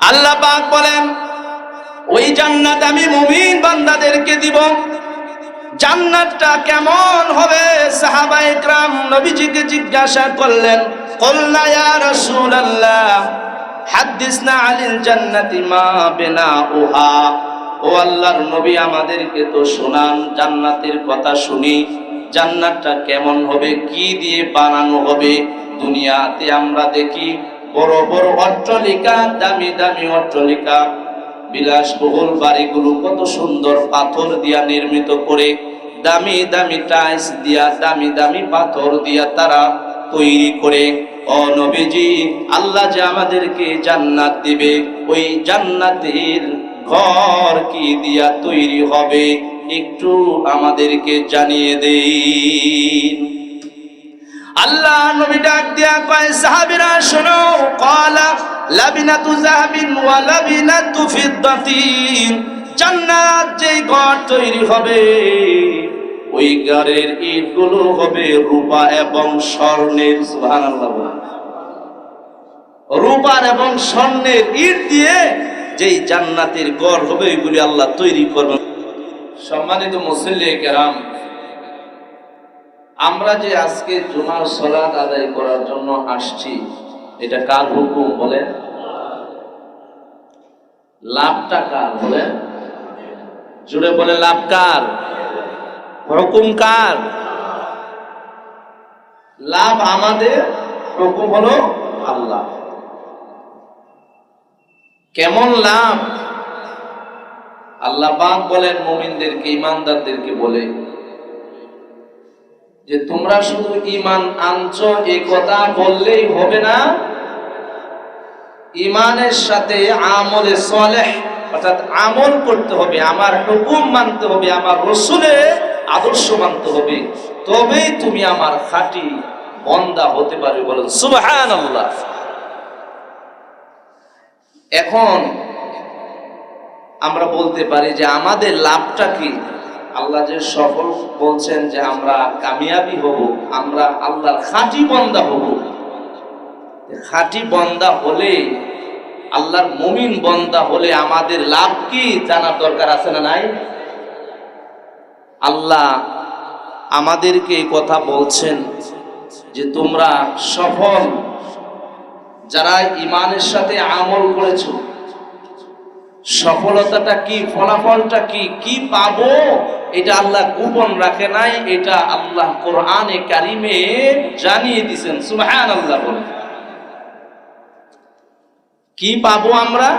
আল্লাহ পাক বলেন, ওই জান্নাত আমি মুমিন বান্দাদেরকে দিব। জান্নাতটা কেমন হবে? সাহাবায়ে কেরাম নবীজিকে জিজ্ঞাসা করলেন, কুলনা ইয়া রাসূলুল্লাহ হাদিসনা আনিল জান্নাতি মা বিনাউহা। ও আল্লাহর নবী, আমাদেরকে তো শোনান, জান্নাতের কথা শুনি। জান্নাতটা কেমন হবে, কি দিয়ে বানানো হবে? দুনিয়াতে আমরা দেখি বড় বড় অট্টালিকা, দামি দামি অট্টালিকা, বিলাসবহুল বাড়িগুলো কত সুন্দর পাথর দিয়া নির্মিত করে, দামি দামি টাইলস দিয়া, দামি দামি পাথর দিয়া তারা তৈরি করে। ও নবীজি, আল্লাহ যে আমাদেরকে জান্নাত দিবে, ওই জান্নাতের ঘর কি দিয়া তৈরি হবে একটু আমাদেরকে জানিয়ে দিন। আল্লাহ নবী ডাক দিয়া কয়, সাহাবীরা শোনো, ক্বালা লাবিনাতু যাহাবিন ওয়া লাবিনাতু ফিদ্দাতিন। জান্নাত যে ঘর তৈরি হবে, ওই ঘরের ইটগুলো হবে রূপা এবং স্বর্ণের। সুবহানাল্লাহ। রূপার এবং স্বর্ণের ইট দিয়ে যেই জান্নাতের ঘর হবে, এগুলি আল্লাহ তৈরি করবেন। সম্মানিত মুসল্লি কেরাম, আমরা যে আজকে জুমার সালাত আদায় করার জন্য আসছি, এটা কার হুকুম বলেন? লাভটা কার বলেন? জুড়ে বলে, লাভ কার? হুকুম কার? লাভ আমাদের, হুকুম হলো আল্লাহ। কেমন লাভ? আল্লাহ পাক বলেন মুমিনদেরকে, ঈমানদারদেরকে বলে যে তোমরা শুধু ঈমান আনছো এই কথা বললেই হবে না, ঈমানের সাথে আমলে সালেহ, অর্থাৎ আমল করতে হবে, আমার হুকুম মানতে হবে, আমার রাসূলের আদর্শ মানতে হবে, তবেই তুমি আমার খাঁটি বান্দা হতে পারবে। বলেন সুবহানাল্লাহ। এখন আমরা বলতে পারি যে আমাদের লাভটা কি? আল্লাহ যে সফল বলছেন যে আমরা কামিয়াবি হব, আমরা আল্লাহর খাঁটি বান্দা হব। খাঁটি বান্দা হলে, আল্লাহর মুমিন বান্দা হলে আমাদের লাভ কি জানার দরকার আছে না নাই? আল্লাহ আমাদেরকে এই কথা বলছেন যে তোমরা সফল, যারা ঈমানের সাথে আমল করেছো, সফলতাটা কি, ফলাফলটা কি, কি পাবো, এটা আল্লাহ গোপন রাখে নাই, এটা আল্লাহ কোরআনে কারিমে জানিয়ে দিয়েছেন। সুবহানাল্লাহ। বলেন কি পাবো আমরা?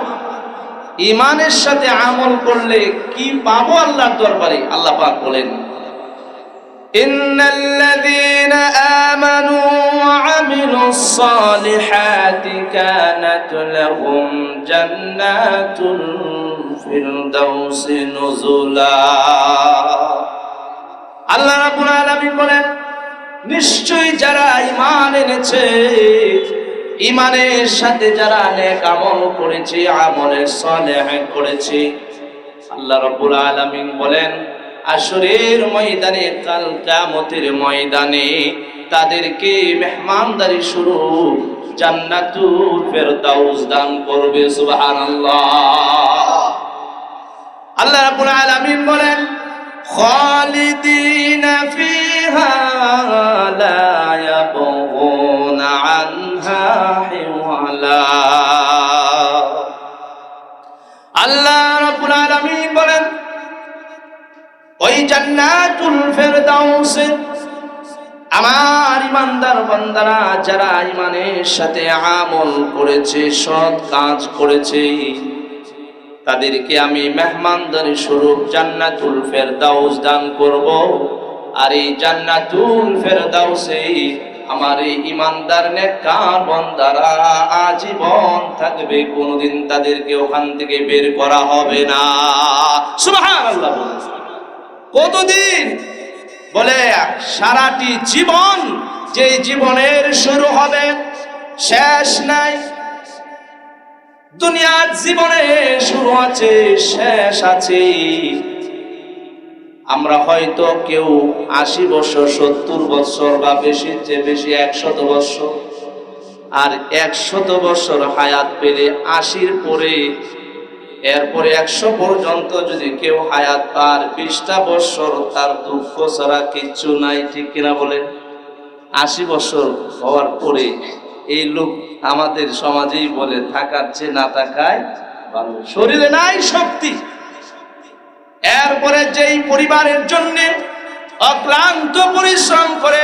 ঈমানের সাথে আমল করলে কি পাবো আল্লাহর দরবারে? আল্লাহ পাক বলেন, ইন্নাল্লাযীনা আমানু ওয়া আমিলুস সালিহাতি কানাত লাহুম জান্নাতুল ফিরদাউসি নুজুলা। আল্লাহ রাব্বুল আলামিন বলেন, নিশ্চয়ই যারা ঈমান এনেছে, ঈমানের সাথে যারা নেক আমল করেছে, আমলে সালেহ করেছে, আল্লাহ রাব্বুল আলামিন বলেন হাশরের ময়দানে, কাল কিয়ামতের ময়দানে তাদেরকে মেহমানদারি স্বরূপ জান্নাতুল ফিরদাউস দান করবে। সুবহানাল্লাহ। আল্লাহ রাব্বুল আলামিন বলেন, খালিদিনা ফিহা লা ইয়াবগুনা আনহা হিওয়ালা। আল্লাহ রাব্বুল আলামিন বলেন, ওই জান্নাতুল ফিরদাউসে আমার ঈমানদার বান্দারা যারা ঈমানের সাথে আমল করেছে, সৎ কাজ করেছে, তাদেরকে আমি মেহমানদারি স্বরূপ জান্নাতুল ফিরদাউস দান করব। আর এই জান্নাতুল ফিরদাউসে আমার এই ঈমানদার নেককার বান্দারা আজীবন থাকবে, কোনোদিন তাদেরকে ওখান থেকে বের করা হবে না। সুবহানাল্লাহ। কতদিন? বলে সারাটি জীবন, যে জীবনের শুরু হবে শেষ নাই। দুনিয়ার জীবনে শুরু আছে, শেষ আছে। আমরা হয়তো কেউ 80 বছর, 70 বছর বা বেশির চেয়ে বেশি 100 বছর, আর 100 বছর হায়াত পেলে 80 পরে এরপরে 100 পর্যন্ত যদি কেউ হায়াত পার 20টা বছর তার দুঃখ ছাড়া কিচ্ছু নাই, ঠিক কিনা বলেন? 80 বছর হওয়ার পরে এই লোক আমাদের সমাজেই বলে থাকার চেয়ে না থাকায় ভালো, শরীরে নাই শক্তি। এরপরে যেই পরিবারের জন্য অক্লান্ত পরিশ্রম করে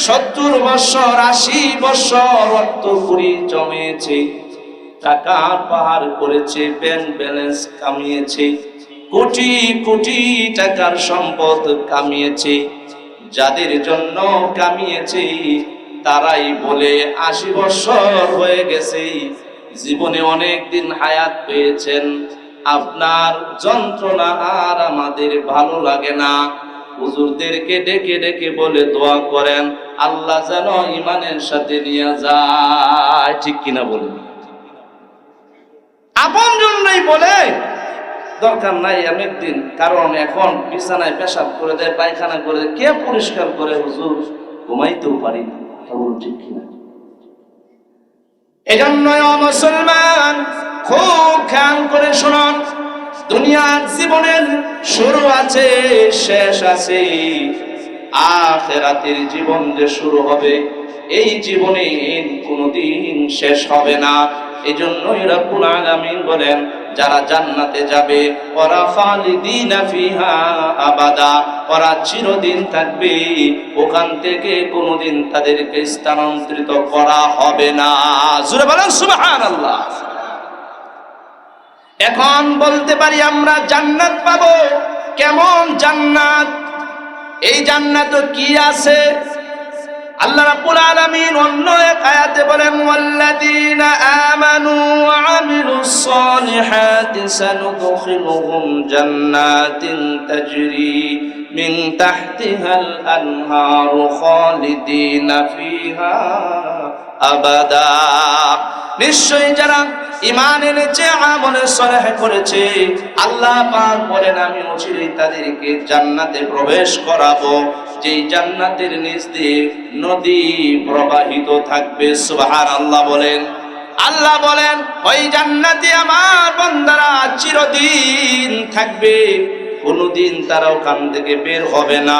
70 বছর 80 বছর অর্থ করি জমেছে, টাকার পাহাড় করেছে, ব্যাংক ব্যালেন্স কামিয়েছে, কোটি কোটি টাকার সম্পদ কামিয়েছে, যাদের জন্য কামিয়েছে তারাই বলে 80 বছর হয়ে গেছে, জীবনে অনেক দিন হায়াত পেয়েছেন, আপনার যন্ত্রণা আর আমাদের ভালো লাগে না। হুজুরদেরকে ডেকে ডেকে বলে দোয়া করেন আল্লাহ যেন ঈমানের সাথে নিয়ে যায়, ঠিক কিনা বলেন? আপনজনরাই বলে দরকার নাই অনেকদিন, কারণ এখন বিছানায় পেশাব করে দেয়, পায়খানা করে দেয়, কে পরিষ্কার করে? হুজুর ঘুমাইতেও পারি না, ঠিক কিনা? এজন্য মুসলমান খুব খেয়াল করে শুনুন, দুনিয়ার জীবনের শুরু আছে, শেষ আছে, আখিরাতের জীবন যে শুরু হবে এই জীবনে কোনোদিন শেষ হবে না। এজন্যই রব্বুল আলামিন বলেন যারা জান্নাতে যাবে ওরা খালিদিনা ফিহা আবাদা, ওরা চিরদিন থাকবে, ওখান থেকে কোনোদিন তাদেরকে স্থানান্তরিত করা হবে না। জোরে বলেন সুবহানাল্লাহ। এখন বলতে পারি আমরা জান্নাত পাবো, কেমন জান্নাত? এই জান্নাতে কি আছে? আল্লাহ রাব্বুল আলামিন অন্য এক আয়াতে বলেন ওয়াল্লাযীনা আমানু ওয়া আমিলুস সালিহাতি সানুদখিলুহুম জান্নাতিন তাজরি মিন তাহতিহাল আনহারু খালিদিনা ফিহা আবাদা। নিশ্চয়ই যারা ঈমান এনেছে, আমলে সালেহ করেছে, আল্লাহ পাক বলেন আমি অচিরেই তাদেরকে জান্নাতে প্রবেশ করাবো, যেই জান্নাতের নিচ দিয়ে নদী প্রবাহিত থাকবে। সুবহানাল্লাহ বলেন। আল্লাহ বলেন ওই জান্নাতে আমার বান্দারা চিরদিন থাকবে, কোনোদিন তারা ওখান থেকে বের হবে না।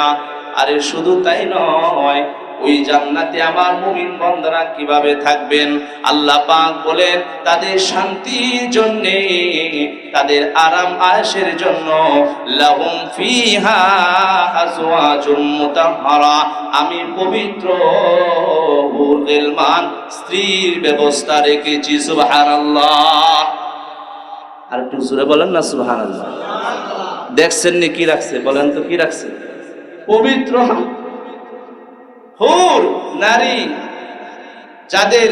আরে শুধু তাই নয়, ওই জান্নাতে আমার মুমিন বান্দারা কিভাবে থাকবেন? আল্লাহ পাক বলেন তাদের শান্তির জন্য, তাদের আরাম আয়েশের জন্য লাহুম ফিহা আজওয়াজুম মুতাহহারা, আমি পবিত্র হুরুল মান স্ত্রীর ব্যবস্থা রেখেছি। সুবহানাল্লাহ। আর একটু জোরে বলেন না সুবহানাল্লাহ। দেখছেন নি কি রাখছে? বলেন তো কি রাখছে? পবিত্র হুর নারী, যাদের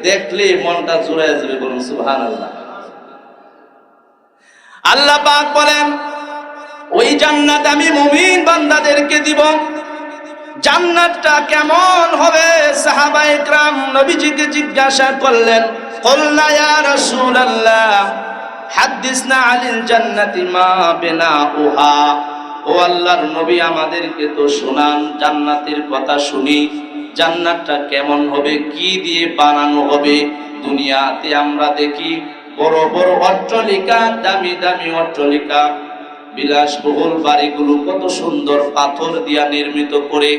দেখলে মনটা জুড়ে যাবে। বলুন সুবহানাল্লাহ। আল্লাহ পাক বলেন ওই জান্নাত আমি মুমিন বান্দাদেরকে দিব। জান্নাতটা কেমন হবে? সাহাবায়ে কেরাম নবীজিকে জিজ্ঞাসা করলেন, কুলনা ইয়া রাসূলুল্লাহ হাদিসনা আনিল জান্নাতি মা বিনাউহা। ও আল্লাহর নবী আমাদেরকে তো শোনান, জান্নাতের কথা শুনি, জান্নাতটা কেমন হবে, কি দিয়ে বানানো হবে? দুনিয়াতে আমরা দেখি বড় বড় অট্টালিকা, দামি দামি অট্টালিকা, বিলাসবহুল বাড়িগুলো কত সুন্দর পাথর দিয়া নির্মিত করে,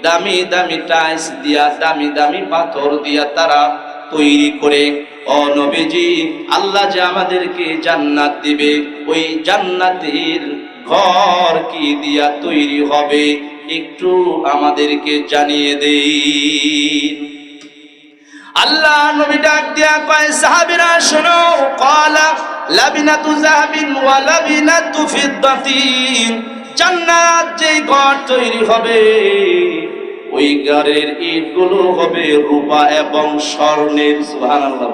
দামি দামি টাইলস দিয়া, দামি দামি পাথর দিয়া তারা তৈরি করে। ও নবীজি, আল্লাহ যে আমাদেরকে জান্নাত দিবে, ওই জান্নাতের ঘর কি দিয়া তৈরি হবে একটু আমাদেরকে জানিয়ে দিন। আল্লাহ নবী ডাক দিয়া কয় সাহাবীরা শোনো, ক্বালা লাবিনাতু যাহাবিন ওয়া লাবিনাতু ফিদ্দাতিন, জান্নাত যে ঘর তৈরি হবে ওই ঘরের ইটগুলো হবে রূপা এবং স্বর্ণের। সুবহানাল্লাহ।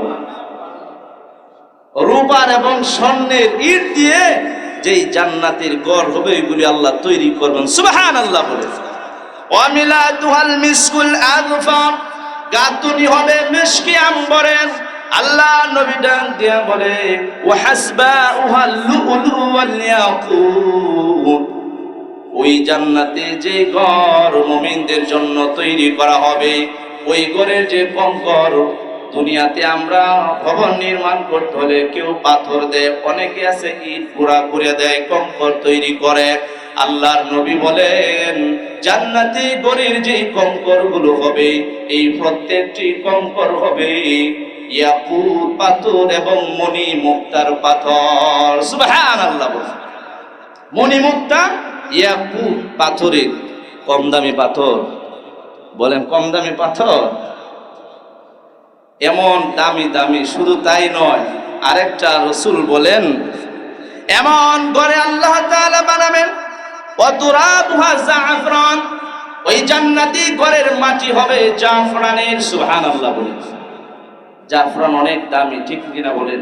রূপার এবং স্বর্ণের ইট দিয়ে যেই জান্নাতের ঘর হবে ওইগুলি আল্লাহ তৈরি করবেন। সুবহানাল্লাহ বলে। ওয়া মিলাতুহাল মিসকুল আযফার, গাতুনি হবে মিশকি আম্বরের। আল্লাহ নবী ডাক দিয়া বলে ওয়া হাসবাউহাল লুলু ওয়াল ইয়াকুত, ওই জান্নাতে যে ঘর মুমিনদের জন্য তৈরি করা হবে ওই ঘরের যে কঙ্কর দুনিয়াতে আমরা ভবন নির্মাণ করতে হলে কেউ পাথর দেয়, অনেকে আছে ইট গুঁড়া করে দেয়, কংকর তৈরি করে। আল্লাহর নবী বলেন জান্নাতি গড়ির যে কংকর গুলো হবে, এই প্রত্যেকটি কংকর হবে ইয়াকুত পাথর এবং মণি মুক্তার পাথর। সুবহানাল্লাহ। মণি মুক্তা ইয়াকুত পাথরের, কম দামি পাথর। বলেন কম দামি পাথর, এমন দামি দামি। শুধু তাই নয়, আরেকটা রাসূল বলেন এমন করে আল্লাহ তাআলা বানাবেন ওয়াতুরাবুহা জাফরান, ওই জান্নাতি ঘরের মাটি হবে জাফরানের। সুবহানাল্লাহ বলেন। জাফরান অনেক দামি, ঠিক কিনা বলেন?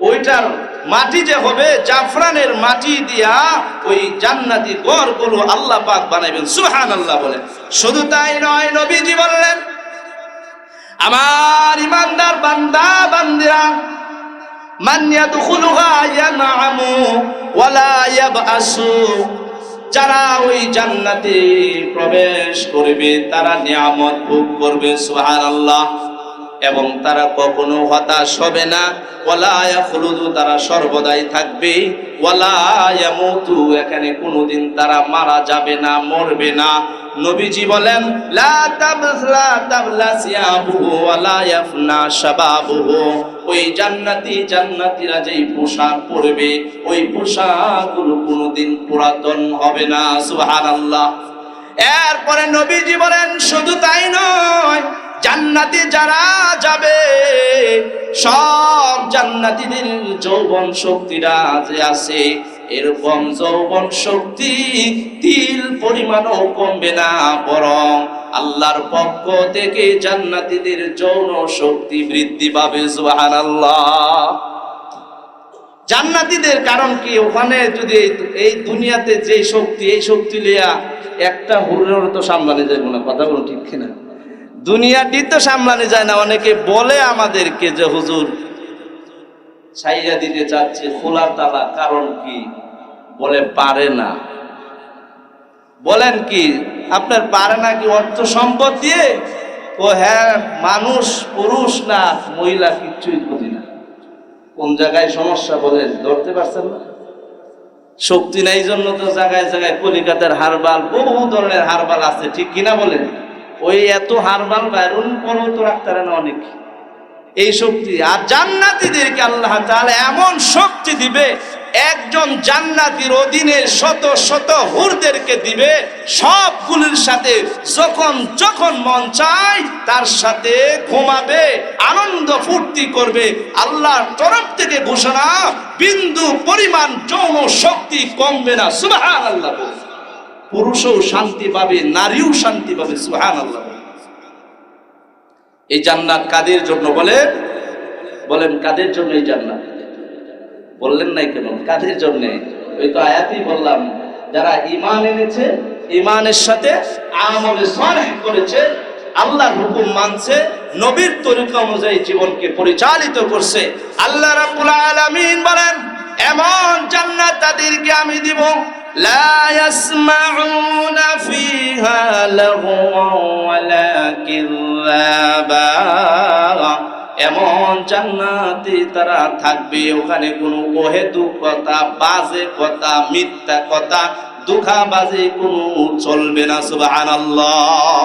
ওইটার মাটি যে হবে জাফরানের মাটি দিয়া ওই জান্নাতি ঘরগুলো আল্লাহ পাক বানাবেন। সুবহানাল্লাহ বলেন। শুধু তাই নয়, নবীজি বললেন আমার ইমানদার বান্দা বান্দিরা মান ইয়াদখুলুহা ইয়ানআমু ওয়ালা ইয়াবআসু, যারা ওই জান্নাতে প্রবেশ করবে তারা নিয়ামত ভোগ করবে। সুবহানাল্লাহ। এবং তারা কখনো হতাশ হবে না। ওয়ালা ইয়াখলুদু, তারা সর্বদাই থাকবে। ওয়ালা ইয়ামুতু, এখানে কোনোদিন তারা মারা যাবে না, মরবে না। নবীজি বলেন লা তাবলা সিয়াবুহু ওয়ালা ইয়াফনা শাবাবুহু, ওই জান্নাতীরা যেই পোশাক পরবে ওই পোশাকগুলো কোনোদিন পুরাতন হবে না। সুবহানাল্লাহ। এরপরে নবীজি বলেন শুধু তাই নয়, জান্নাতে যারা যাবে সব জান্নাতীদের যৌবন শক্তিরা যে আছে, এরকম যৌবন শক্তি তিল পরিমাণও কমবে না, বরং আল্লাহর পক্ষ থেকে জান্নাতীদের যৌন শক্তি বৃদ্ধি পাবে। সুবহানাল্লাহ। জান্নাতীদের কারণ কি? ওখানে যদি এই দুনিয়াতে যে শক্তি, এই শক্তি লিয়া একটা হুরের তো সামলানো যাবে না। কথা বলুন ঠিক কিনা? দুনিয়াটি তো সামলানো যায় না। অনেকে বলে আমাদেরকে যে হুজুর ছাইয়া দিতে চাচ্ছে খোলা তালা, কারণ কি? বলে পারে না। বলেন কি আপনার পারে না কি অর্থ সম্পদ দিয়ে? ও হ্যাঁ, মানুষ পুরুষ না মহিলা কিচ্ছুই বুঝি না। কোন জায়গায় সমস্যা বলেন, ধরতে পারছেন না? শক্তি নাই জন্য তো জায়গায় জায়গায় কলিকাতার হারবাল, বহু ধরনের হারবাল আছে, ঠিক কিনা বলেন? ওই এত হারবাল বাইরুন পরও তো রাখতে না অনেক এই শক্তি। আর জান্নাতীদেরকে আল্লাহ তাআলা এমন শক্তি দিবে, একজন জান্নাতীর অধীনে শত শত হুরদেরকে দিবে, সবগুলোর সাথে যখন যখন মন চায় তার সাথে ঘুমাবে, আনন্দ ফুর্তি করবে। আল্লাহর তরফ থেকে ঘোষণা, বিন্দু পরিমাণ যৌন শক্তি কমবে না। সুবহানাল্লাহ। পুরুষও শান্তি পাবে, নারীও শান্তি পাবে। সুবহানাল্লাহ। এই জান্নাত কাদের জন্য বলেন কাদের জন্য এই জান্নাত? বললেন নাই কেন? কাদের জন্য? ওই তো আয়াতই বললাম, যারা ঈমান এনেছে, ঈমানের সাথে আমলে সালেহ করেছে, আল্লাহর হুকুম মানছে, নবীর তরিকা অনুযায়ী জীবনকে পরিচালিত করছে। আল্লাহ রাব্বুল আলামিন বলেন এমন জান্নাত তাদেরকে আমি দিব, লা ইয়াসমাউনা ফিহা লাগওয়া ওয়ালা কিযাবা, এমন জান্নাতে তারা থাকবে ওখানে কোনো অহেতুক কথা, বাজে কথা, মিথ্যা কথা, ধোঁকাবাজি কোনো চলবে না। সুবহানাল্লাহ।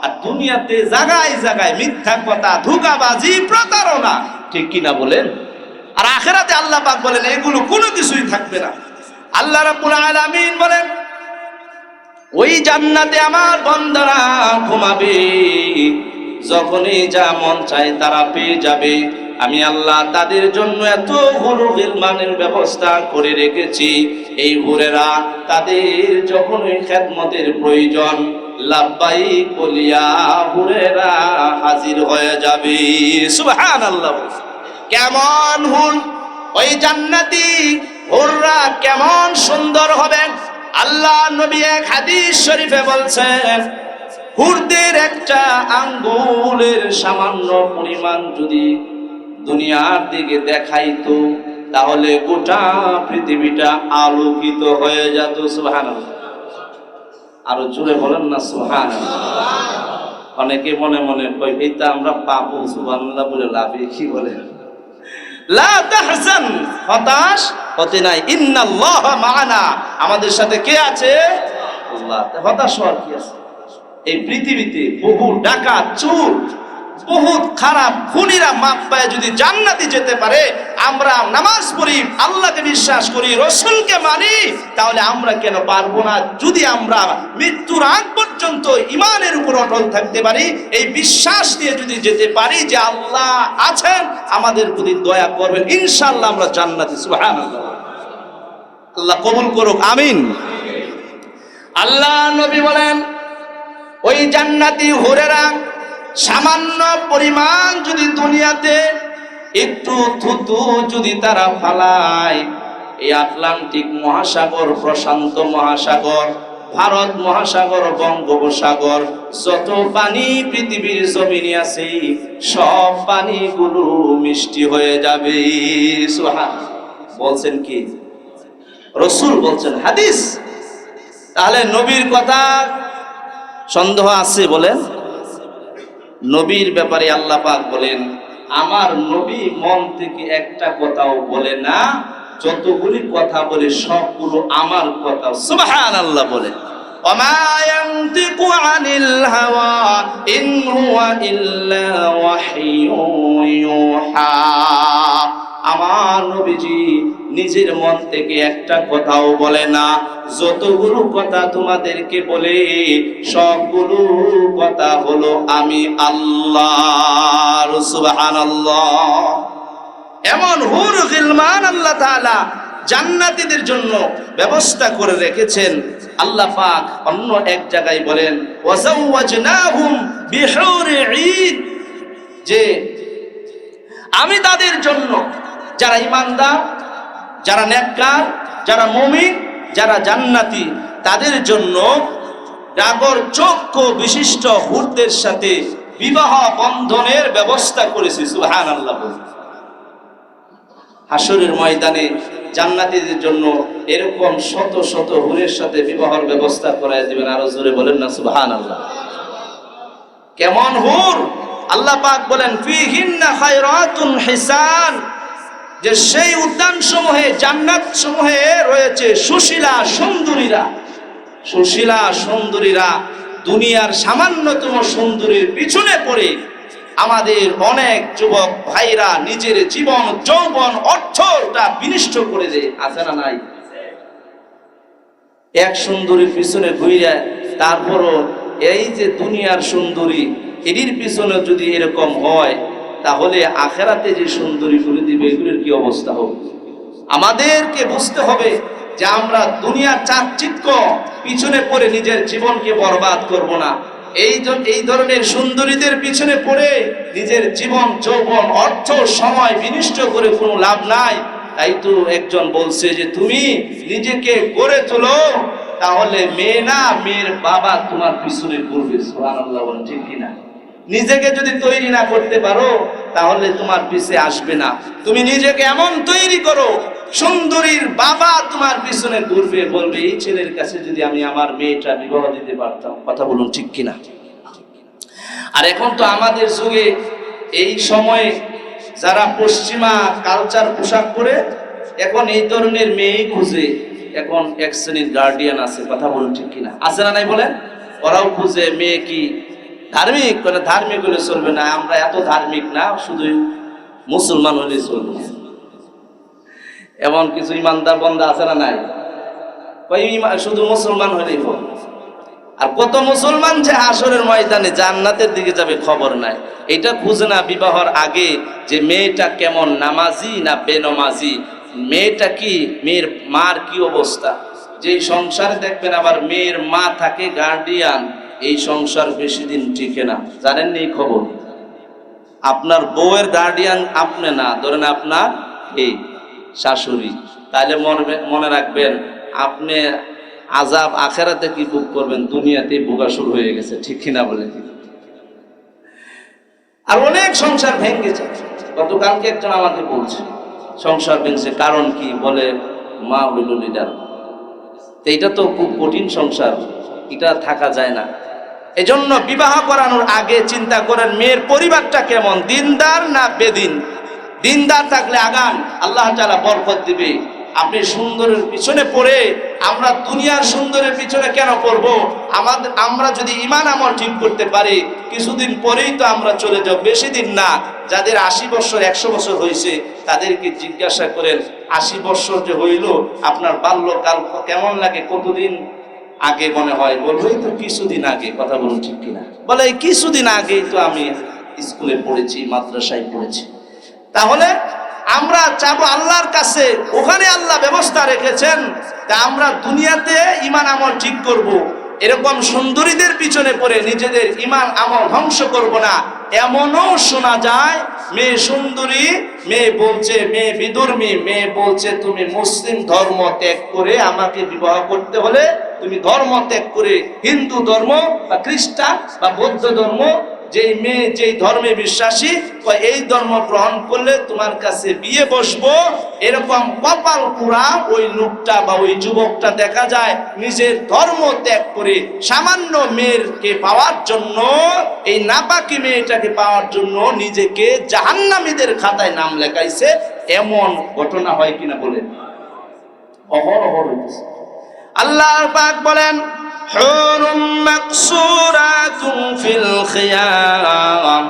আর দুনিয়াতে জায়গায় জায়গায় মিথ্যা কথা, ধোঁকাবাজি, প্রতারণা, ঠিক কিনা বলেন? আর আখিরাতে আল্লাহ পাক বলেন এগুলো কোনো কিছুই থাকবে না। আল্লাহ রাব্বুল আলামিন বলেন ওই জান্নাতে আমার বান্দারা ঘুমাবে, যখনই যা মন চায় তারা পেয়ে যাবে। আমি আল্লাহ তাদের জন্য এত হুরুল গিলমানের ব্যবস্থা করে রেখেছি, এই হুরেরা তাদের যখনই খেদমতের প্রয়োজন লাব্বাইক বলিয়া হুরেরা হাজির হয়ে যাবে। সুবহানাল্লাহ। কেমন হুর ওই জান্নাতি হুররা কেমন সুন্দর হবে! আল্লাহ নবী এক হাদিস শরীফে বলছেন, হুরদের একটা আঙ্গুলের সামান্য পরিমাণ যদি দুনিয়ার দিকে দেখাইতো তাহলে গোটা পৃথিবীটা আলোকিত হয়ে যেত। সুবহানাল্লাহ। আরো জোরে বলেন না সুবহানাল্লাহ। অনেকে মনে মনে কই এইটা আমরা পাবো, সুবহানাল্লাহ বলে লাভে কি বলে? লা তাহজান, হতাশ হতে নাই, ইন্নাল্লাহা মা'ানা, আমাদের সাথে কে আছে? আল্লাহ। হতাশ হওয়ার কি আছে? এই পৃথিবীতে বহু ডাকাত, চোর, বহুত খারাপ খুনিরা মাপ পায় যদি জান্নাতে যেতে পারে, আমরা নামাজ পড়ি, আল্লাহকে বিশ্বাস করি, রাসূলকে মানি, তাহলে আমরা কেন পারবো না? যদি আমরা মৃত্যুর আগ পর্যন্ত ঈমানের উপর অটল থাকতে পারি, এই বিশ্বাস নিয়ে যদি যেতে পারি যে আল্লাহ আছেন, আমাদের প্রতি দয়া করবেন, ইনশাআল্লাহ আমরা জান্নাতে। সুবহানাল্লাহ, আল্লাহ কবুল করুক, আমিন। আল্লাহ নবী বলেন, ওই জান্নাতি হুরেরা সামান্য পরিমাণ যদি দুনিয়াতে একটু থুতু যদি তারা ফালায়, এই আটলান্টিক মহাসাগর, প্রশান্ত মহাসাগর, ভারত মহাসাগর, বঙ্গোপসাগর, যত পানি পৃথিবীর জমিনে আছে সব পানিগুলো মিষ্টি হয়ে যাবে। সুবহানাল্লাহ বলছেন কি? রাসূল বলছেন, হাদিস। তাহলে নবীর কথা সন্দেহ আছে বলেন? নবীর ব্যাপারে আল্লাহ পাক বলেন, আমার নবী মন থেকে একটা কথাও বলে না, যতগুলি কথা বলে সবগুলো আমার কথা। সুবহানাল্লাহ বলে, ওমা ইয়ানতিকু আনিল হাওয়া ইন হুয়া ইল্লা ওয়াহয়ু ইউহা। আমার নবীজি নিজের মন থেকে একটা কথাও বলে না, যতগুলো কথা তোমাদেরকে বলে সবগুলো কথা হলো আমি আল্লাহর। সুবহানাল্লাহ। এমন হুর গিলমান আল্লাহ তাআলা জান্নাতীদের জন্য ব্যবস্থা করে রেখেছেন। আল্লাহ পাক অন্য এক জায়গায় বলেন, ওয়াজাওয়াজনাহুম বিহুরি ঈদ, যে আমি তাদের জন্য, যারা ঈমানদার, যারা নেককার, যারা মুমিন, যারা জান্নাতি, তাদের জন্য ডাগর চক্ষু বিশিষ্ট হুরদের সাথে বিবাহ বন্ধনের ব্যবস্থা করেছি। সুবহানাল্লাহ। হাসরের ময়দানে জান্নাতীদের জন্য এরকম শত শত হুরের সাথে বিবাহের ব্যবস্থা করায় দিবেন। আরো জোরে বলেন না সুবহানাল্লাহ। কেমন হুর? আল্লাহ পাক বলেন, ফিহিন্না খায়রাতুন হিসান, যে সেই উদ্যান সমূহে, জান্নাত সমূহে রয়েছে সুশীলা সুন্দরীরা। সুশীলা সুন্দরীরা দুনিয়ার সামান্যতম সুন্দরীর পিছনে পড়ে আমাদের অনেক যুবক ভাইরা নিজের জীবন, যৌবন, অর্থটা বিনষ্ট করে দেয়। আছে না নাই? এক সুন্দরীর পিছনে ঘুরে, তারপরও এই যে দুনিয়ার সুন্দরী, এর পিছনে যদি এরকম হয়, তাহলে আখেরাতে যে সুন্দরী করে দিবে, এগুলোর কি অবস্থা হবে? আমাদেরকে বুঝতে হবে যে আমরা দুনিয়ার চাকচিক্য পিছনে পড়ে নিজের জীবনকে বরবাদ করব না। এই ধরনের সুন্দরীদের পিছনে পড়ে নিজের জীবন, যৌবন, অর্থ, সময় বিনষ্ট করে কোনো লাভ নাই। তাই তো একজন বলছে যে তুমি নিজেকে গড়ে তোলো, তাহলে মেয়ে না, মেয়ের বাবা তোমার পিছনে ঘুরবে। সুবহানাল্লাহ বলেন, ঠিক কিনা? নিজেকে যদি তৈরি না করতে পারো, তাহলে তোমার পিছে আসবে না। তুমি নিজেকে এমন তৈরি করো, সুন্দরীর বাবা তোমার পিছনে ঘুরবে, বলবে এই ছেলের কাছে যদি আমি আমার মেয়েটা বিবাহ দিতে পারতাম। কথা বলুন, ঠিক কিনা? আর এখন তো আমাদের যুগে এই সময়ে যারা পশ্চিমা কালচার পোশাক পরে এখন এই ধরনের মেয়ে খুঁজে, এখন এক শ্রেণীর গার্ডিয়ান আছে। কথা বলুন, ঠিক কিনা? আছে না নাই বলেন? ওরাও খুঁজে মেয়ে কি ধার্মিক, করে ধার্মিক হলে চলবে না, আমরা এত ধার্মিক না, শুধু মুসলমান হলে চলবে। এমন কিছু ইমানদার বন্দা আছে না নাই? শুধু মুসলমান হলেই হোক। আর কত মুসলমান যে হাসরের ময়দানে জান্নাতের দিকে যাবে খবর নাই। এটা খুঁজে না বিবাহর আগে যে মেয়েটা কেমন, নামাজি না বেনমাজি, মেয়েটা কি, মেয়ের মার কি অবস্থা। যেই সংসারে দেখবেন আবার মেয়ের মা থাকে গার্ডিয়ান, এই সংসার বেশি দিন টিকে না। জানেন এই খবর? আপনার বউয়ের গার্ডিয়ান আপনি না, ধরেন আপনার এই শাশুড়ি, তাহলে মনে রাখবেন আপনি আযাব আখেরাতে কি ভোগ করবেন, দুনিয়াতেই ভোগা শুরু হয়ে গেছে। ঠিক কিনা বলে? আর অনেক সংসার ভেঙেছে। গতকালকে একজন আমাকে বলছে সংসার ভেঙেছে, কারণ কি? বলে মা হইল লিডার। এইটা তো খুব কঠিন সংসার, এটা থাকা যায় না। এজন্য বিবাহ করানোর আগে চিন্তা করেন মেয়ের পরিবারটা কেমন, দিনদার না বেদিন। দিনদার থাকলে আগান, আল্লাহ তাআলা বরকত দিবে। আপনি সুন্দরের পিছনে পড়ে, আমরা দুনিয়ার সুন্দরের পিছনে কেন পড়বো? আমরা যদি ঈমান আমল ঠিক করতে পারি, কিছুদিন পরেই তো আমরা চলে যাব, বেশি দিন না। যাদের 80 বছর 100 বছর হয়েছে তাদেরকে জিজ্ঞাসা করেন 80 বছর যে হইল আপনার বাল্যকাল কেমন লাগে, কতদিন আগে মনে হয়? বলবো এই তো কিছুদিন আগে। কথা বলুন ঠিক কিনা? বলে এই কিছুদিন আগেই তো আমি স্কুলে পড়েছি, মাদ্রাসায় পড়েছি। তাহলে আমরা চাবো আল্লাহর কাছে, ওখানে আল্লাহ ব্যবস্থা রেখেছেন, তা আমরা দুনিয়াতে ঈমান আমল ঠিক করব। এরকম সুন্দরীদের পিছনে পড়ে নিজেদের ঈমান আমল ধ্বংস করব না। এমনও শোনা যায় মেয়ে সুন্দরী, মেয়ে বলছে, মেয়ে বিধর্মী, মেয়ে বলছে তুমি মুসলিম ধর্ম ত্যাগ করে আমাকে বিবাহ করতে হলে তুমি ধর্ম ত্যাগ করে হিন্দু ধর্ম বা খ্রিস্টান বা বৌদ্ধ ধর্ম, যেই মেয়ে যেই ধর্মে বিশ্বাসী এই ধর্ম গ্রহণ করলে তোমার কাছে বিয়ে বসবো। এরকম কপাল পুরা ওই লোকটা বা ওই যুবকটা দেখা যায় নিজের ধর্ম ত্যাগ করে সামান্য মেয়েকে পাওয়ার জন্য, এই নাপাকি মেয়েটাকে পাওয়ার জন্য নিজেকে জাহান্নামীদের খাতায় নাম লেখাইছে। এমন ঘটনা হয় কিনা বলেন? অহরহ হইতেছে। আল্লাহ পাক বলেন হুরুম মাকসুরাতুন ফিল খিয়াম,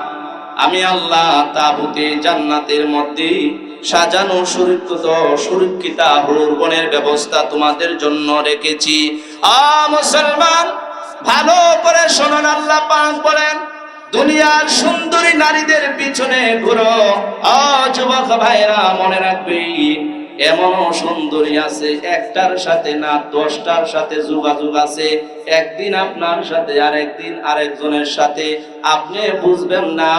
আমি আল্লাহ তাবুতে জান্নাতের মধ্যে সাজানো সুরক্ষিত হুরগণের ব্যবস্থা তোমাদের জন্য রেখেছি। মুসলমান ভালো করে শুনুন, আল্লাহ পাক বলেন দুনিয়ার সুন্দরী নারীদের পিছনে ঘুরো। যুবক ভাইরা মনে রাখবে, এমনও সুন্দরী আছে একটার সাথে না 10টার সাথে যোগাযোগ আছে। একদিন আপনার সাথে, আরেকদিন আরেকজনের সাথে। আপনি বুঝবেন না,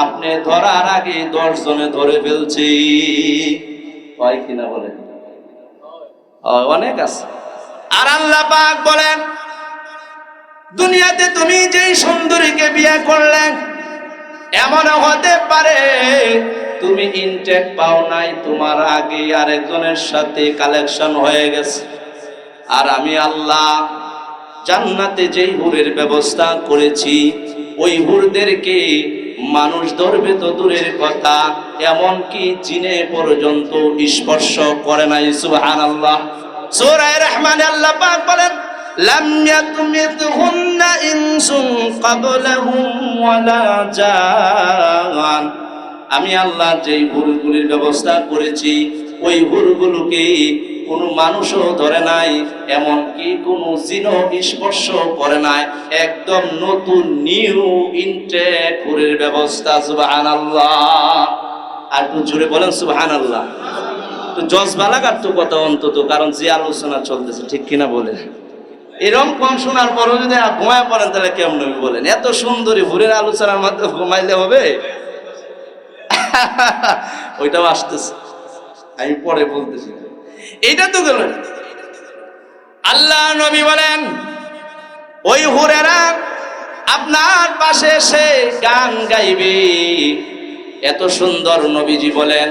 আপনি ধরার আগে 10 জনে ধরে ফেলছি। হয় কিনা বলেন? অনেক আছে। আর আল্লাহ পাক বলেন দুনিয়াতে তুমি যেই সুন্দরীকে বিয়ে করলে, এমন হতে পারে তুমি ইনটেক পাও নাই, তোমার আগে আরেকজনের সাথে কালেকশন হয়ে গেছে। আর আমি আল্লাহ জান্নাতে যেই হুরের ব্যবস্থা করেছি, ওই হুরদেরকে মানুষ ধরবে তো দূরের কথা, এমনকি জিনে পর্যন্ত স্পর্শ করে নাই। সুবহানাল্লাহ। সূরা রহমান আল্লাহ পাক বলেন লাম ইয়াতমিথুন্না ইনসুন ক্বাবলাহুম ওয়ালা জান, আমি আল্লাহ যেই হুরগুলির ব্যবস্থা করেছি ওই হুরগুলোকে কোনো মানুষও ধরে নাই, এমনকি কোনো জিনও স্পর্শ করে নাই। একদম নতুন নিউ ইনটেক হুরের ব্যবস্থা। সুবহানাল্লাহ। আর একটু জোরে বলেন সুবহানাল্লাহ। তো জজবা লাগার তো কথা অন্তত, কারণ যে আলোচনা চলতেছে, ঠিক কিনা বলেন? এরকম কম শোনার পরও যদি ঘুমায় পড়েন তাহলে কেমন বলেন? এত সুন্দরী হুরের আলোচনার মধ্যে ঘুমাইলে হবে? ওইটাও আসতেছে, আমি পরে বলতেছি। এইটা তো গেল। আল্লাহ নবী বলেন ওই হুরেরা আপনার পাশে এসে গান গাইবে। এত সুন্দর নবীজি বলেন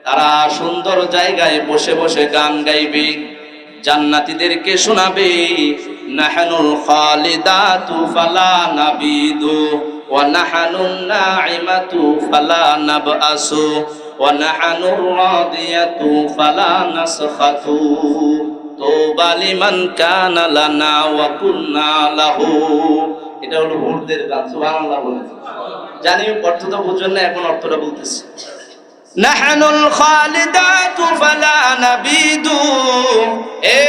তারা সুন্দর জায়গায় বসে বসে গান গাইবে, জান্নাতীদেরকে শোনাবে নাহনুল খালিদাতু ফালা নাবিদু ওয়া নাহনুন নাইমাতু ফালা নাবআসু ওয়া নাহনুর রাদিয়াতু ফালা নাসখাতু তুবা লিমান কানা লানা ওয়া কুননা লাহু। এটা হলো হুরদের গান। সুবহানাল্লাহ বলেন। জানি অর্থটা বুঝবেন না, এখন অর্থটা বলতেছি। নাহনুল খালিদাতু ফালা নাবিদু, এ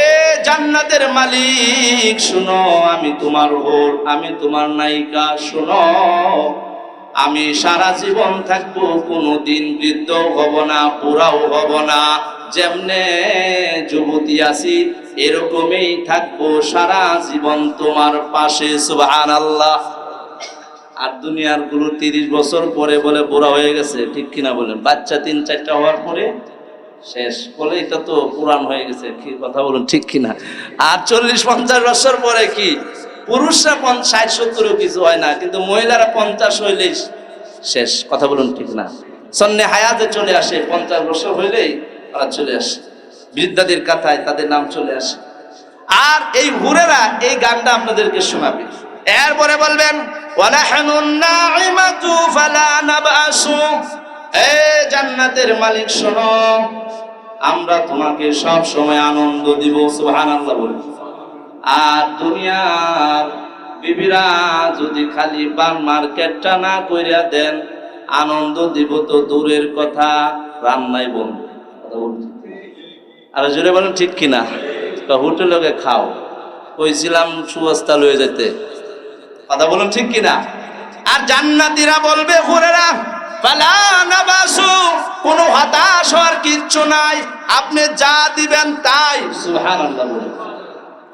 জান্নাতের মালিক শুনো, আমি তোমার হুর, আমি তোমার নায়িকা। শুনো, আমি সারা জীবন থাকবো, কোনোদিন বৃদ্ধ হব না, বুড়াও হব না। যেমনে যুবতী আছি এরকমই থাকবো সারা জীবন তোমার পাশে। সুবহানাল্লাহ। আর দুনিয়ার গুলো 30 বছর পরে বলে বুড়া হয়ে গেছে, ঠিক কিনা বলেন? বাচ্চা 3-4টা হওয়ার পরে শেষ বলে এটা তো পুরান হয়ে গেছে, কি কথা বলুন, ঠিক কিনা? আর 40-50 বছর পরে কি পুরুষরা 60-70 কিছু হয় না, কিন্তু মহিলারা 50 হইলেই শেষ। কথা বলুন ঠিক না? সন্নে হায়াতে চলে আসে, 50 বছর হইলেই ওরা চলে আসে, বৃদ্ধাদের কথায় তাদের নাম চলে আসে। আর এই হুরেরা এই গানটা আপনাদেরকে শোনাবে। এরপরে বলবেন ওয়ানাহনু নাঈমাতু ফালা নাবআসু, এ জান্নাতের মালিক শোনো, আমরা তোমাকে সব সময় আনন্দ দিব, সুবহানাল্লাহ বলে। আর দুনিয়ার বিবিরা যদি খালি পান মার্কেটটা না কইরা দেন, আনন্দ দিব তো দূরের কথা, রান্নাই বন্ধ। আর জোরে বলেন ঠিক কিনা? হোটেলে খাও, কইছিলাম সুবস্তা লয়ে যেতে, কথা বলুন ঠিক কিনা? আর জান্নাতীরা বলবে হুরেরা ফালা নাবাসু, কোনো হতাশ হওয়ার কিচ্ছু নাই, আপনি যা দিবেন তাই, সুবহানাল্লাহ বলে।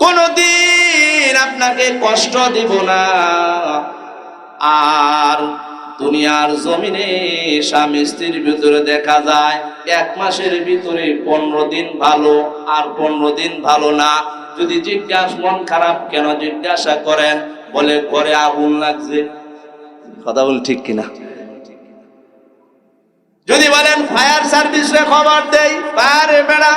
কোনদিন আপনাকে কষ্ট দিব না। আর দুনিয়ার জমিনে স্বামী স্ত্রীর ভিতরে দেখা যায় 1 মাসের ভিতরে 15 দিন ভালো আর 15 দিন ভালো না। যদি জিজ্ঞাসা মন খারাপ কেন জিজ্ঞাসা করেন, বলে ঘরে আগুন লাগছে, কথা বল ঠিক কিনা? যদি বলেন ফায়ার সার্ভিসে খবর দেই, পারে বেড়া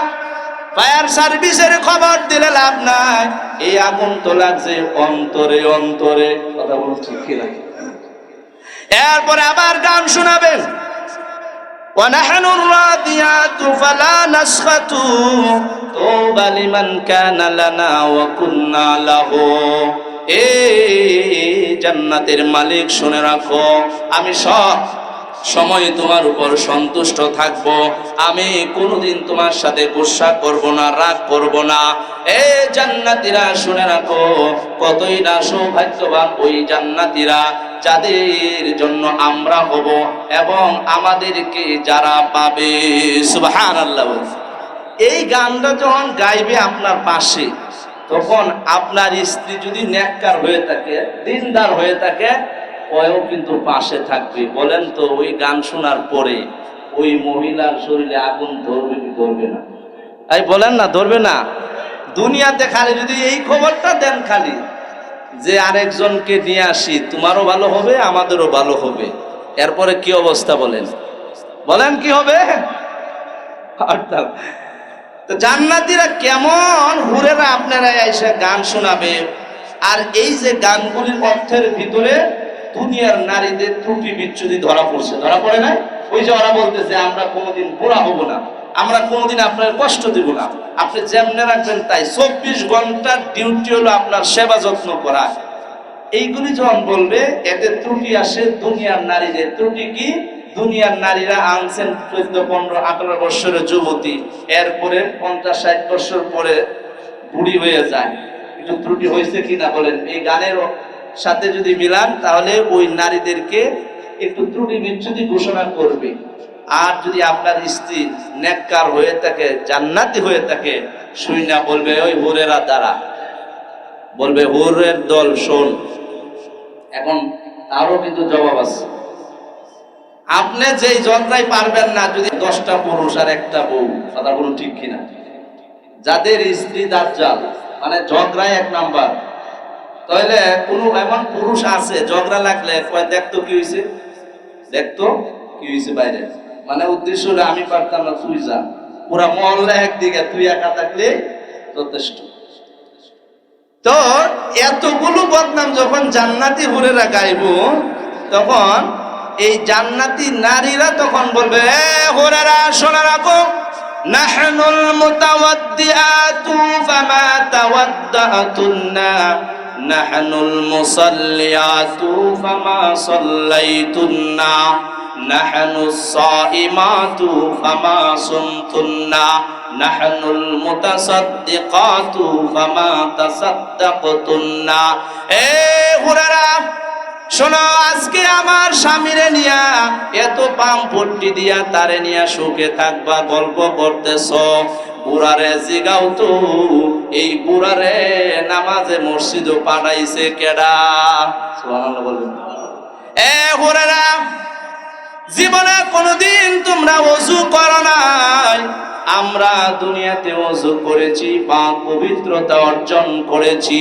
ফায়ার সার্ভিসের খবর দিলে লাভ নাই, এই আগুন তো লাগছে অন্তরে অন্তরে, কথা বল ঠিক কিনা? এরপরে আবার গান শোনাবেন ওয়ানাহনু রাদিয়াতু ফালা নাসখাতু তুবা লিমান কানা লানা ওয়া কুননা লাহু, এ জান্নাতের মালিক শুনে রাখো, আমি সব সময় তোমার উপর সন্তুষ্ট থাকব, আমি কোনোদিন তোমার সাথে গুসা করব না, রাগ করব না। এ জান্নাতীরা শুনে রাখো, কতই না সৌভাগ্যবান ওই জান্নাতীরা যাদের জন্য আমরা হব এবং আমাদেরকে যারা পাবে, সুবহানাল্লাহ। এই গানটা যখন গাইবে আপনার পাশে, তখন আপনার স্ত্রী যদি নেককার হয়ে থাকে, দিনদার হয়ে থাকে, ওও কিন্তু পাশে থাকবে। বলেন তো ওই গান শোনার পরে ওই মহিলার শরীরে আগুন ধরবে কি ধরবে না? এই বলেন না, ধরবে না? দুনিয়াতে খালি যদি এই খবরটা দেন খালি যে আরেকজনকে নিয়ে আসি, তোমারও ভালো হবে আমাদেরও ভালো হবে, এরপরে কি অবস্থা বলেন? বলেন কি হবে? অর্থাৎ তো জান্নাতীরা কেমন হুরেরা আপনারা এসে গান শোনাবে। আর এই যে গানগুলির অর্থের ভিতরে দুনিয়ার নারীদের ত্রুটি বিচ্যুতি ধরা পড়ছে, ধরা পড়ে না? ওই যে ওরা বলতেছে আমরা কোনোদিন বুড়া হব না, আমরা কোনোদিন আপনার কষ্ট দিব না, আপনি যেমনে রাখবেন তাই, 24 ঘন্টার ডিউটি হলো আপনার সেবা যত্ন করা। এইগুলি যখন বলবে এতে ত্রুটি আসে দুনিয়ার নারীদের। ত্রুটি কি? দুনিয়ার নারীরা আনছেন 14, 15, 18 বছরের যুবতী, এরপরে 50-60 বছর পরে বুড়ি হয়ে যায়। একটু ত্রুটি হয়েছে কিনা বলেন? এই গানের সাথে যদি মিলান তাহলে ওই নারীদেরকে একটু ত্রুটি বিচ্যুতি ঘোষণা করবে। আর যদি আপনার স্ত্রী নেককার হয়ে থাকে, জান্নাতি হয়ে থাকে, শুইনা বলবে ওই হুরেরা দ্বারা, বলবে হুরের দল শোন। এখন তারও কিন্তু জবাব আছে। আপনি যেই যন্ত্রাই পারবেন না, যদি 10টা পুরুষ আর একটা বউ, কথা বলুন ঠিক কিনা? যাদের স্ত্রী দাজ্জাল, মানে ঝগড়ায় 1 নাম্বার, তাহলে কোনো এমন পুরুষ আছে ঝগড়া লাগলে কয় দেখতো কি হয়েছে, দেখতো কি হয়েছে বাইরে, মানে উদ্দেশ্য হলো আমি পারতাম না, তুই যা, পুরা মহল্লা একদিকে, তুই একা থাকলে যথেষ্ট। তো এতগুলো বদনাম যখন জান্নাতি হুরেরা গাইব, তখন এই জান্নাতি নারীরা তখন বলবে এ হুরেরা শোনা রাখো, নাহনুল মুতাওয়াদ্দিআতু ফামা তাওয়াদ্দাতুন্না, নাহনুল মুসাল্লিয়াতু ফামা সাল্লাইতুন্না, নাহনুস সাইমাতু ফামা সুমতুন্না, নাহনুল মুতাসাদ্দিকাতু ফামা তাসাদ্দাকতুন্না। এ হুরেরা শোনো, আজকে আমার স্বামীরে নিয়া এত পাম পট্টি দিয়া তারে নিয়া সুখে থাকবা, গল্প করতেছ, বুড়ারে জিগাও তো এই বুড়ারে নামাজে মসজিদও পাঠাইছে কেডা? সুবহানাল্লাহ বলবেন। এ হুরেরা, জীবনে কোনোদিন তোমরা ওযু করো নাই, আমরা দুনিয়াতে ওযু করেছি, পাক পবিত্রতা অর্জন করেছি।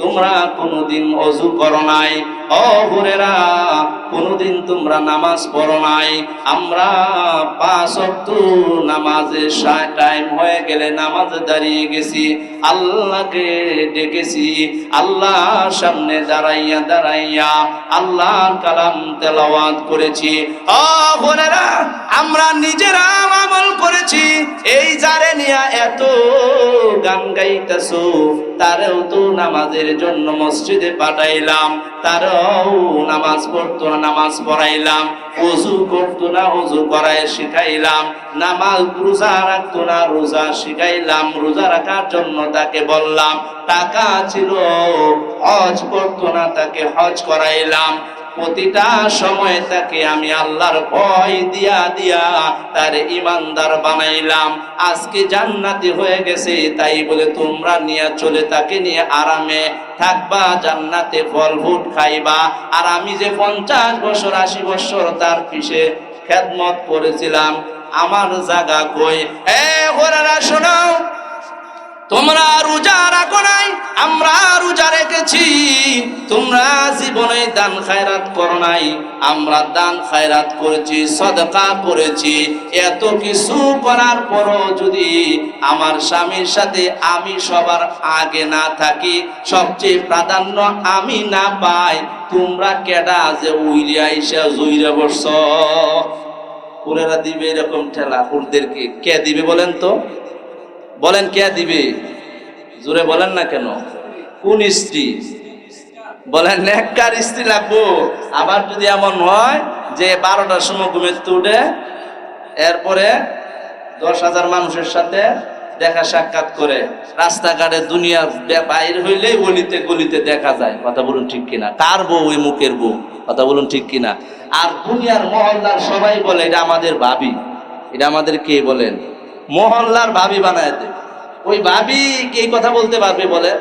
তোমরা কোনোদিন ওযু করো নাই, ও হুরেরা কোনোদিন তোমরা নামাজ পড়ো নাই। আমরা 5 ওয়াক্ত নামাজের টাইম হয়ে গেলে নামাজে দাঁড়িয়ে গেছি, আল্লাহকে ডেকেছি, আল্লাহর সামনে দাঁড়াইয়া দাঁড়াইয়া আল্লাহর কালাম তেলাওয়াত করেছি। ও হুরেরা আমরা নিজেরা আমল করেছি। এই যারে নিয়া এত গান গাইতেছো, তারেও তো নামাজের জন্য মসজিদে পাঠাইলাম, তারও নামাজ পড়তো না, নামাজ পড়াইলাম, ওযু করতো না, ওযু করায় শিখাইলাম, নামাজ রোজা রাখতো না, রোজা শিখাইলাম, রোজা রাখার জন্য তাকে বললাম, টাকা ছিল হজ করতো না, তাকে হজ করাইলাম। প্রতিটা সময় তাকে আমি আল্লাহর ভয় দিয়া দিয়া তার ইমানদার বানাইলাম। আজকে জান্নাতি হয়ে গেছে, তাই বলে তোমরা নিয়ে চলে তাকে নিয়ে আরামে থাকবা, জান্নাতে ফল ফুট খাইবা। আর আমি যে 50 বছর 80 বছর তার পিছে খেদমত করেছিলাম, আমার জায়গা কই? এ ঘোড়ারা শোনো, তোমরা রোজা রাখো নাই, আমরা রোজা রেখেছি। তোমরা জীবনে দান খায়রাত করো নাই, আমরা দান খায়রাত করেছি, সদকা করেছি। এত কিছু করার পরও যদি আমার স্বামীর সাথে আমি সবার আগে না থাকি, সবচেয়ে প্রাধান্য আমি না পাই, তোমরা কেডা যে উইরিয়া আইসা জুইরা বসছ? পুরেরা দিবে এরকম ঠেলা হুরদেরকে? কে দিবে বলেন তো? বলেন কে দিবে? জোরে বলেন না কেন? কোন স্ত্রী? বলেন নেককার স্ত্রী লাগবো। আবার যদি এমন হয় যে 12টার সময় ঘুমেতে উঠে এরপরে 10,000 মানুষের সাথে দেখা সাক্ষাৎ করে, রাস্তাঘাটে দুনিয়া বাইর হইলেই গলিতে গলিতে দেখা যায়। কথা বলুন ঠিক কিনা? কার বউ? ওই মুখের বউ। কথা বলুন ঠিক কিনা? আর দুনিয়ার মহল্লার সবাই বলে এটা আমাদের ভাবি, এটা আমাদের কে বলেন? মহল্লার ভাবি বানায় দেয়। ওই ভাবি কি কথা বলতে পারবে বলে?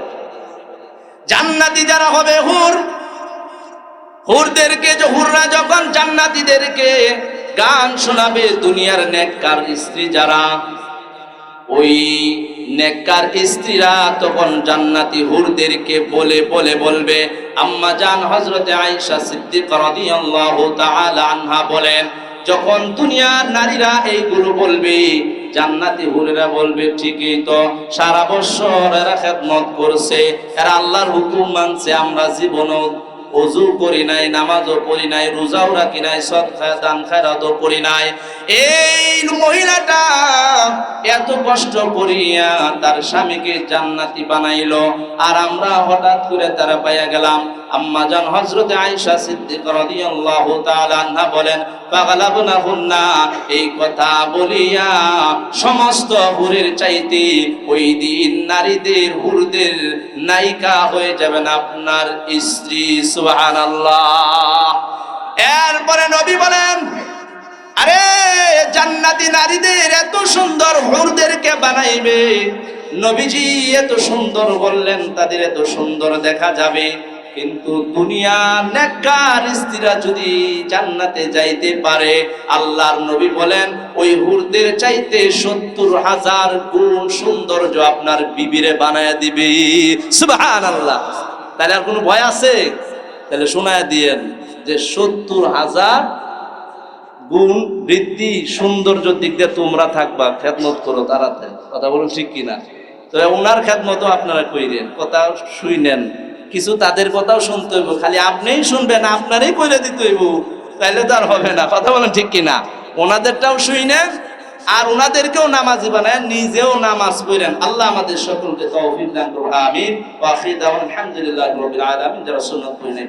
জান্নাতি যারা হবে হুর, হুরদেরকে হুররা যখন জান্নাতীদেরকে গান শোনাবে, দুনিয়ার নেককার স্ত্রী যারা, ওই নেককার স্ত্রীরা তখন জান্নাতি হুরদেরকে বলে বলে বলবে। আম্মা জান হযরতে আয়েশা সিদ্দিকা রাদিয়াল্লাহু তাআলা আনহা বলেন, যখন দুনিয়ার নারীরা এইগুলো বলবে, জান্নাতি হুরেরা বলবে, ঠিকই তো, সারা বছর এরা খেদমত করছে, এরা আল্লাহর হুকুম মানছে, আমরা জীবনও ওযু করি নাই, নামাজও পড়ি নাই, রোজাও রাখি নাই, সদকা দান খায়রাতও করি নাই। এই মহিলাটা এত কষ্ট করিয়া তার স্বামীকে জান্নাতি বানাইলো, আর আমরা হঠাৎ করে তারা পাইয়া গেলাম। আম্মা জান হযরতে আয়েশা সিদ্দিকা রাদিয়াল্লাহু তাআলা আনহা বলেন, ফাগালাবনাহুন্না, এই কথা বলিয়া সমস্ত হুরের চাইতে ওই দিন নারীদের হুরদের নায়িকা হয়ে যাবেন আপনার স্ত্রী। সুবহানাল্লাহ। এরপরে নবী বলেন, আরে জান্নাতি নারীদের এত সুন্দর হুরদেরকে বানাইবে। নবীজি এত সুন্দর বললেন, তাদের এত সুন্দর দেখা যাবে, কিন্তু দুনিয়ার নেককার স্ত্রীরা যদি জান্নাতে যাইতে পারে, আল্লাহর নবী বলেন ওই হুরদের চাইতে 70,000 গুণ সৌন্দর্য আপনার বিবিরে বানায় দিবে। সুবহানাল্লাহ। তাহলে আর কোনো ভয় আছে? তাহলে শোনায় দিয়েন যে 70,000 গুণ বৃদ্ধি সৌন্দর্যের দিক দিয়ে তোমরা থাকবা, খেদমত করো তাড়াতাড়ি। কথা বলুন ঠিক কিনা? তো ওনার খেদমতও আপনারা কইরেন, কথা শুইনেন, কিছু তাদের কথাও শুনতে হইব, খালি আপনিই শুনবেন, আপনারই কইরে দিতে হইব, তাইলে তো আর হবে না। কথা বলেন ঠিক কিনা? ওনাদেরটাও শুইনেন আর ওনাদেরকেও নামাজি বানায়, নিজেও নামাজ পড়েন। আল্লাহ আমাদের সকলকে তৌফিক দান করুন, আমিন। ওয়া আখিরু দাওয়ানা আলহামদুলিল্লাহি রাব্বিল আলামিন। যারা সুন্নাত পড়েন